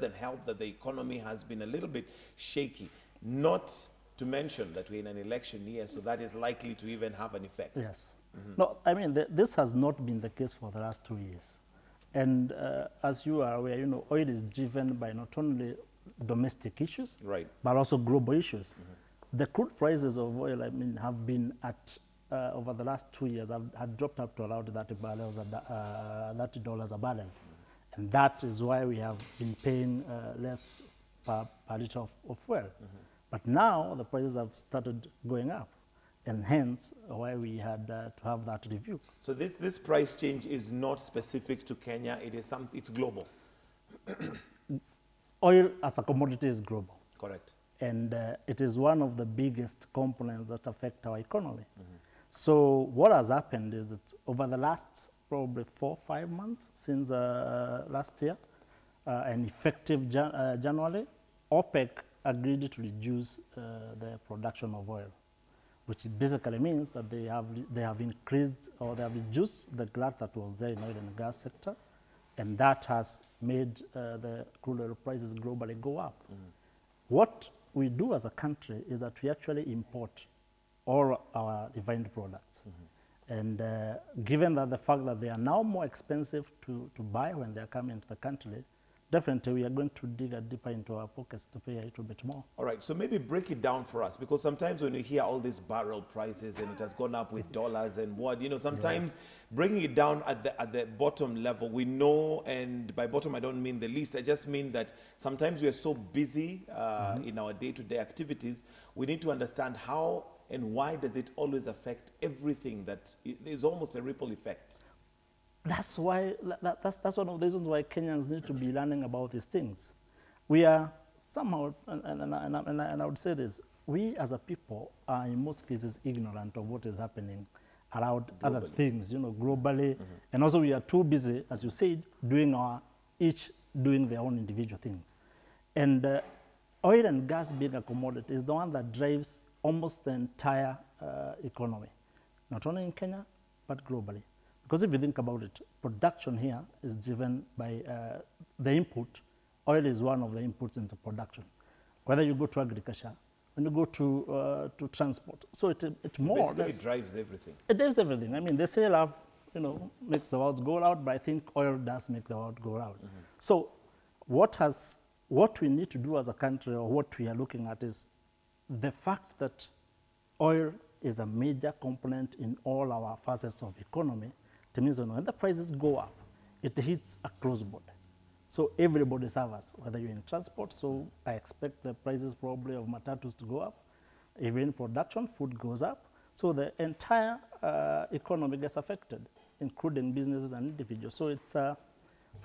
doesn't help that the economy has been a little bit shaky. Not to mention that we're in an election year, so that is likely to even have an effect. Yes. No, I mean, this has not been the case for the last 2 years. And as you are aware, oil is driven by not only domestic issues, Right. but also global issues. The crude prices of oil, I mean, have been at, over the last 2 years, have dropped up to around $30 a barrel. And that is why we have been paying less per liter of fuel. But now the prices have started going up, and hence why we had to have that review. So this price change is not specific to Kenya. It is it's global. Oil as a commodity is global. Correct. And it is one of the biggest components that affect our economy. So what has happened is that over the last probably 4 or 5 months since last year, and effective January, OPEC agreed to reduce the production of oil, which basically means that they have increased, or they have reduced the glut that was there in oil and gas sector, and that has made the crude oil prices globally go up. What we do as a country is that we actually import all our refined products. And given that the fact that they are now more expensive to buy when they are coming into the country, definitely we are going to dig deeper into our pockets to pay a little bit more. All right, so maybe break it down for us, because sometimes when you hear all these barrel prices and it has gone up with dollars and what, sometimes bringing it down at the bottom level, we know, and by bottom I don't mean the least, I just mean that sometimes we are so busy in our day-to-day activities, we need to understand how and why does it always affect everything, that there's almost a ripple effect. That's why, that's one of the reasons why Kenyans need to be learning about these things. We are somehow, and I would say this, we as a people are in most cases ignorant of what is happening around Globally. other things, globally. And also we are too busy, as you said, each doing their own individual things. And oil and gas being a commodity is the one that drives almost the entire economy, not only in Kenya, but globally. Because if you think about it, production here is driven by the input. Oil is one of the inputs into production. Whether you go to agriculture, when you go to transport. So it more Basically or less, drives everything. it drives everything. I mean, they say love, makes the world go round, but I think oil does make the world go round. So what we need to do as a country, or what we are looking at, is the fact that oil is a major component in all our facets of economy. It means when the prices go up, it hits across board. So everybody suffers, whether you're in transport. So I expect the prices probably of matatus to go up. Even in production, food goes up. So the entire economy gets affected, including businesses and individuals. So it's a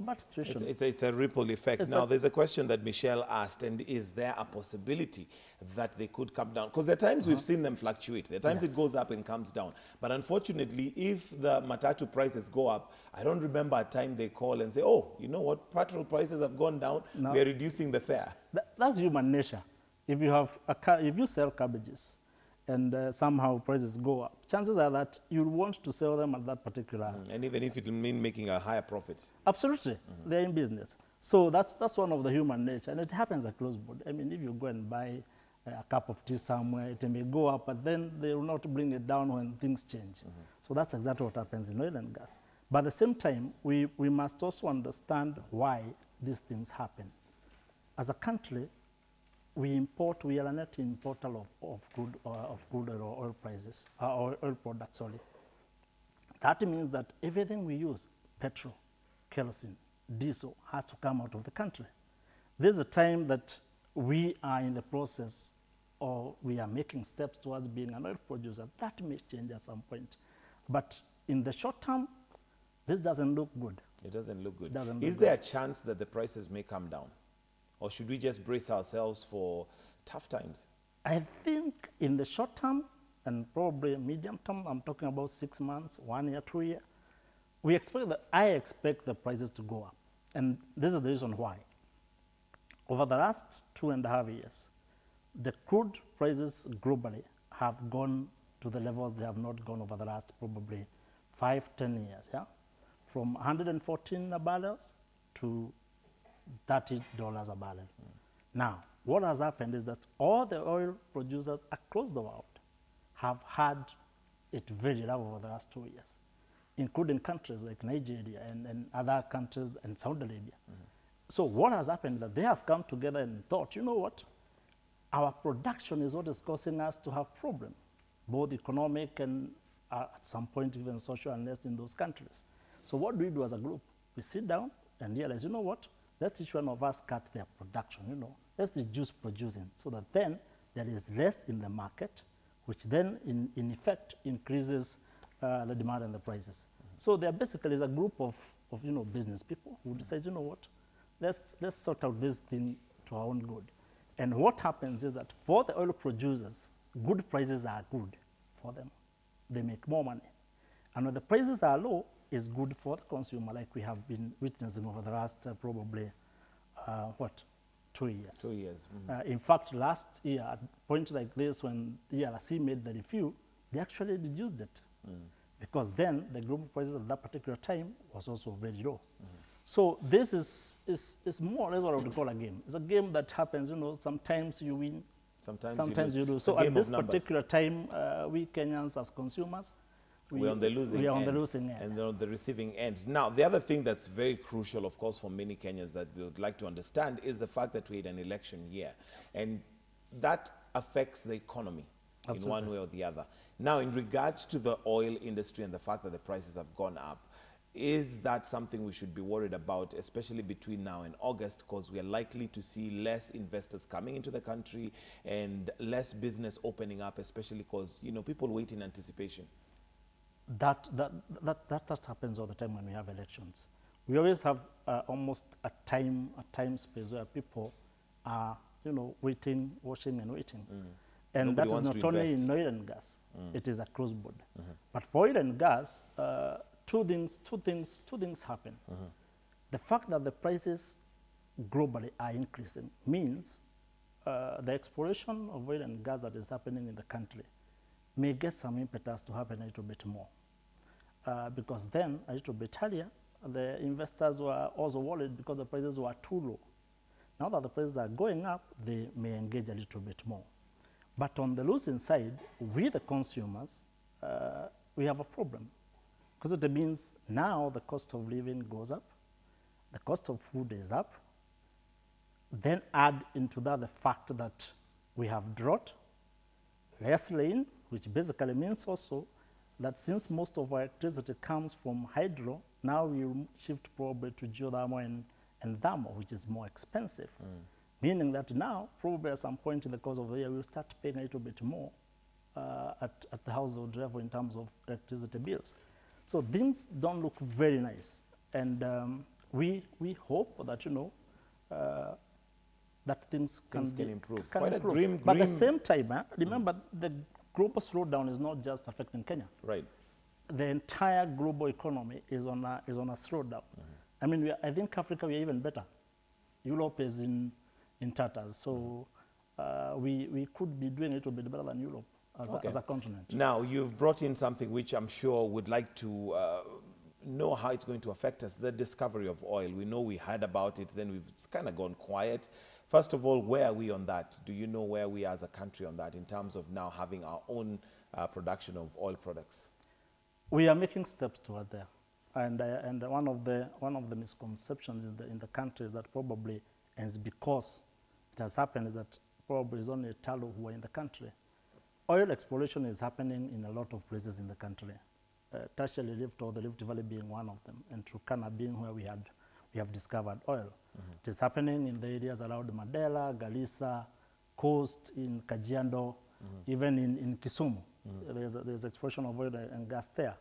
bad situation. It's a ripple effect. Now, there's a question that Michelle asked, and is there a possibility that they could come down? Because there are times we've seen them fluctuate. There are times it goes up and comes down. But unfortunately, if the matatu prices go up, I don't remember a time they call and say, oh, you know what, petrol prices have gone down, we are reducing the fare. That's human nature. If you sell cabbages, and somehow prices go up, chances are that you want to sell them at that particular. And even if it will mean making a higher profit. Absolutely, they're in business. So that's one of the human nature, and it happens across board. I mean, if you go and buy a cup of tea somewhere, it may go up, but then they will not bring it down when things change. So that's exactly what happens in oil and gas. But at the same time, we must also understand why these things happen. As a country, we are a net importer of crude or oil prices, or oil products, sorry. That means that everything we use, petrol, kerosene, diesel, has to come out of the country. There's a time that we are in the process, or we are making steps towards being an oil producer. That may change at some point. But in the short term, this doesn't look good. It doesn't look good. Is there a chance that the prices may come down? Or should we just brace ourselves for tough times? I think in the short term, and probably medium term, I'm talking about 6 months, 1 year, 2 years, I expect the prices to go up. And this is the reason why. Over the last 2.5 years, the crude prices globally have gone to the levels they have not gone over the last probably 5, 10 years, yeah? From 114 barrels to $30 a barrel. Now, what has happened is that all the oil producers across the world have had it very rough over the last 2 years, including countries like Nigeria and other countries and Saudi Arabia. So what has happened is that they have come together and thought, you know what, our production is what is causing us to have problems, both economic and at some point even social unrest in those countries. So what do we do as a group? We sit down and realize, you know what, let each one of us cut their production, you know, let's reduce producing so that then there is less in the market, which then in effect increases the demand and the prices. So there basically is a group of you know, business people who decide, you know what, let's sort out this thing to our own good. And what happens is that for the oil producers, good prices are good for them. They make more money. And when the prices are low, it's good for the consumer, like we have been witnessing over the last probably, 2 years. 2 years. In fact, last year, at a point like this, when the ERC made the review, they actually reduced it. Because then the global prices at that particular time was also very low. So this is more or less what I would call a game. It's a game that happens, you know, sometimes you win, sometimes you lose. So at this particular time, we Kenyans as consumers, we're on the losing we are end, on the losing end. and they're on the receiving end. Now, the other thing that's very crucial, of course, for many Kenyans that they would like to understand is the fact that we're in an election year. And that affects the economy in one way or the other. Now, in regards to the oil industry and the fact that the prices have gone up, is that something we should be worried about, especially between now and August, because we are likely to see less investors coming into the country and less business opening up, especially because, you know, people wait in anticipation? That happens all the time when we have elections. We always have almost a time space where people are, you know, waiting, watching and waiting. And Nobody that is not only in oil and gas, it is across board. But for oil and gas, two things happen. The fact that the prices globally are increasing means the exploration of oil and gas that is happening in the country may get some impetus to happen a little bit more. Because then, a little bit earlier, the investors were also worried because the prices were too low. Now that the prices are going up, they may engage a little bit more. But on the losing side, we the consumers, we have a problem. Because it means now the cost of living goes up, the cost of food is up, then add into that the fact that we have drought, less rain, which basically means also that since most of our electricity comes from hydro, now we shift probably to geothermal and thermal, which is more expensive. Meaning that now, probably at some point in the course of the year, we'll start paying a little bit more at the household level in terms of electricity bills. So things don't look very nice. And we hope that, you know, that things can improve. Can Quite improve. a grim. But at the same time, remember, the global slowdown is not just affecting Kenya. Right. The entire global economy is on a slowdown. I mean, I think Africa, we are even better. Europe is in tatters. So we could be doing a little bit better than Europe as a continent. Now, you've brought in something which I'm sure would like to know how it's going to affect us, the discovery of oil. We know we heard about it, then it's kind of gone quiet. First of all, where are we on that? Do you know where we are as a country on that in terms of now having our own production of oil products? We are making steps toward there. And one of the misconceptions in the country is that probably, and it's because it has happened, is that probably it's only Tullow who are in the country. Oil exploration is happening in a lot of places in the country. Tertiary Rift or the Rift Valley being one of them, and Turkana being where we have discovered oil. It is happening in the areas around Mandela, Garissa, Coast, in Kajiado, even in Kisumu. There's exploration of oil and gas there.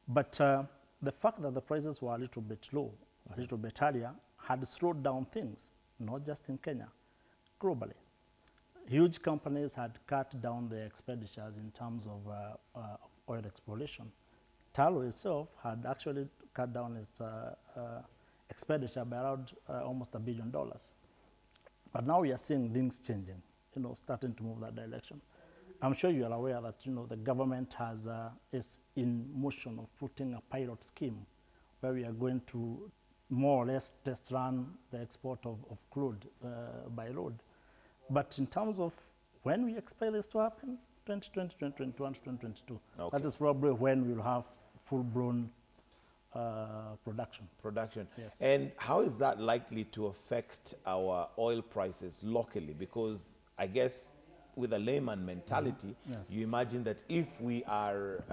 But the fact that the prices were a little bit low, a little bit earlier, had slowed down things, not just in Kenya, globally. Huge companies had cut down their expenditures in terms of oil exploration. Tullow itself had actually cut down its expenditure by around almost $1 billion. But now we are seeing things changing, you know, starting to move that direction. I'm sure you are aware that, you know, the government is in motion of putting a pilot scheme where we are going to more or less test run the export of crude by road. But in terms of when we expect this to happen, 2020, 2021, 2022, that is probably when we'll have full-blown production. Yes. And how is that likely to affect our oil prices locally? Because I guess with a layman mentality, yes, you imagine that if we are,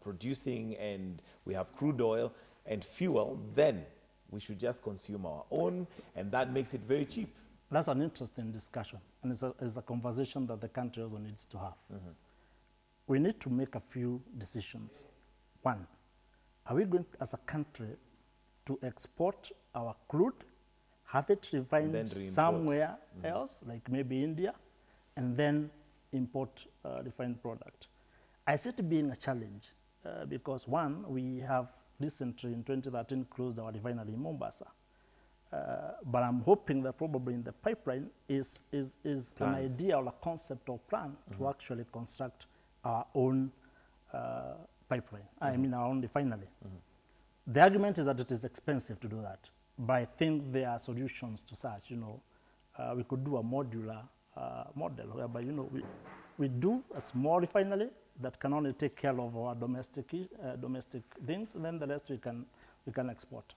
producing and we have crude oil and fuel, then we should just consume our own, and that makes it very cheap. That's an interesting discussion, and it's a conversation that the country also needs to have. We need to make a few decisions. One, are we going as a country to export our crude, have it refined somewhere else, like maybe India, and then import refined product? I see it being a challenge because one, we have recently in 2013 closed our refinery in Mombasa. But I'm hoping that probably in the pipeline is an idea or a concept or plan to actually construct our own pipeline, I mean our own refinery. The argument is that it is expensive to do that, but I think there are solutions to such. We could do a modular model whereby we do a small refinery that can only take care of our domestic things, and then the rest we can export.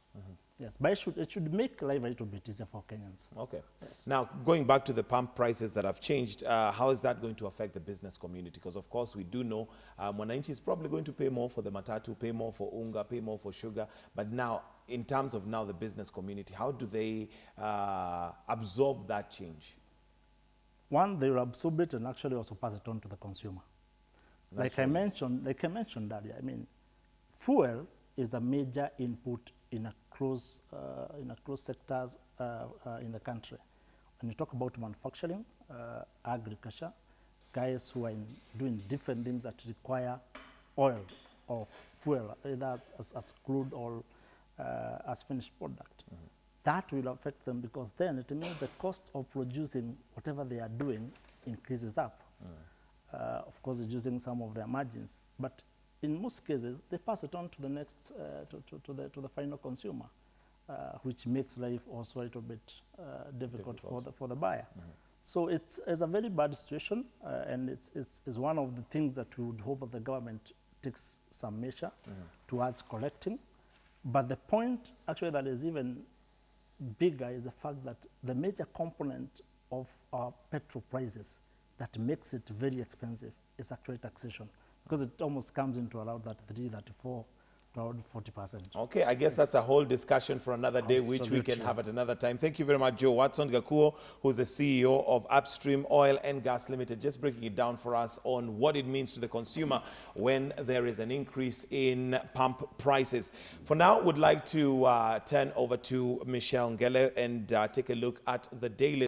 Yes, but it should make life a little bit easier for Kenyans. Okay. Yes. Now, going back to the pump prices that have changed, how is that going to affect the business community? Because, of course, we do know Mwananchi is probably going to pay more for the matatu, pay more for unga, pay more for sugar. But now, in terms of now the business community, how do they absorb that change? One, they will absorb it and actually also pass it on to the consumer. Like I mentioned earlier, I mean, fuel is a major input in a close sectors in the country. When you talk about manufacturing, agriculture, guys who are doing different things that require oil or fuel, either as crude or as finished product. That will affect them because then it means the cost of producing whatever they are doing increases up. Of course, reducing some of their margins, but in most cases, they pass it on to the next, to the final consumer, which makes life also a little bit difficult for the buyer. So it's a very bad situation, and it's one of the things that we would hope that the government takes some measure towards correcting. But the point actually that is even bigger is the fact that the major component of our petrol prices that makes it very expensive is actually taxation, because it almost comes into around that 34 to around 40%. Okay, I guess that's a whole discussion for another day, which we can have at another time. Thank you very much, Joe Watson Gakuo, who's the CEO of Upstream Oil and Gas Limited, just breaking it down for us on what it means to the consumer when there is an increase in pump prices. For now, would like to turn over to Michelle Ngele and take a look at the daily